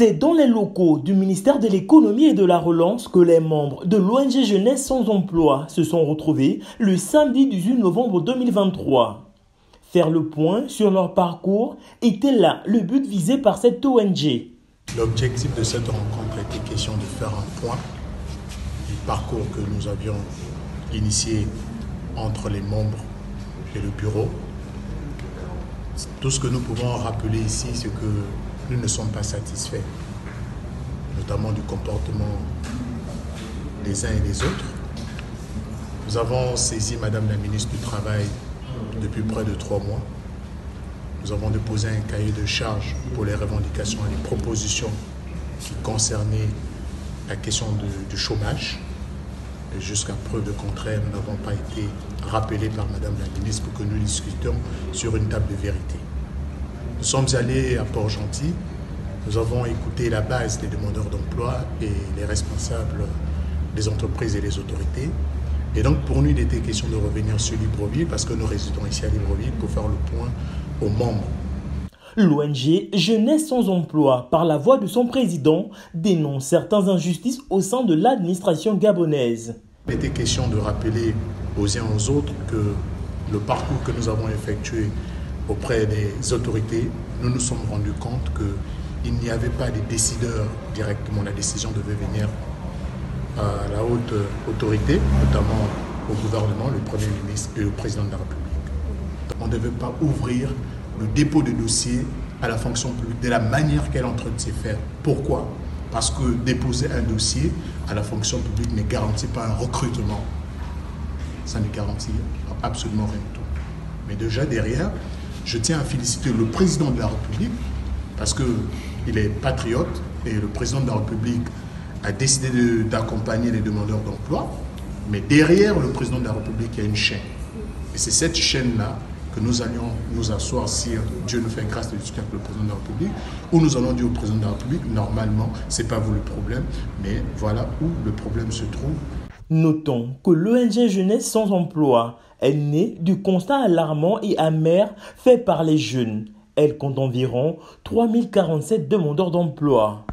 C'est dans les locaux du ministère de l'économie et de la relance que les membres de l'ONG Jeunesse sans emploi se sont retrouvés le samedi 18 novembre 2023. Faire le point sur leur parcours était là le but visé par cette ONG. L'objectif de cette rencontre était question de faire un point du parcours que nous avions initié entre les membres et le bureau. Tout ce que nous pouvons rappeler ici, c'est que nous ne sommes pas satisfaits, notamment du comportement des uns et des autres. Nous avons saisi Madame la ministre du Travail depuis près de 3 mois. Nous avons déposé un cahier de charges pour les revendications et les propositions qui concernaient la question du chômage. Et jusqu'à preuve de contraire, nous n'avons pas été rappelés par Madame la ministre pour que nous discutions sur une table de vérité. Nous sommes allés à Port-Gentil, nous avons écouté la base des demandeurs d'emploi et les responsables des entreprises et des autorités. Et donc pour nous, il était question de revenir sur Libreville parce que nous résidons ici à Libreville pour faire le point aux membres. L'ONG Jeunesse sans emploi, par la voix de son président, dénonce certaines injustices au sein de l'administration gabonaise. Il était question de rappeler aux uns aux autres que le parcours que nous avons effectué auprès des autorités, nous nous sommes rendus compte qu'il n'y avait pas des décideurs directement. La décision devait venir à la haute autorité, notamment au gouvernement, le Premier ministre et le Président de la République. On ne devait pas ouvrir le dépôt de dossier à la fonction publique de la manière qu'elle est en train de se faire. Pourquoi? Parce que déposer un dossier à la fonction publique ne garantit pas un recrutement. Ça ne garantit absolument rien du tout. Mais déjà derrière, je tiens à féliciter le Président de la République parce qu'il est patriote et le Président de la République a décidé d'accompagner les demandeurs d'emploi. Mais derrière le Président de la République, il y a une chaîne. Et c'est cette chaîne-là que nous allions nous asseoir si Dieu nous fait grâce de discuter avec le Président de la République, où nous allons dire au Président de la République, normalement, ce n'est pas vous le problème, mais voilà où le problème se trouve. Notons que l'ONG Jeunesse sans emploi est née du constat alarmant et amer fait par les jeunes. Elle compte environ 3047 demandeurs d'emploi.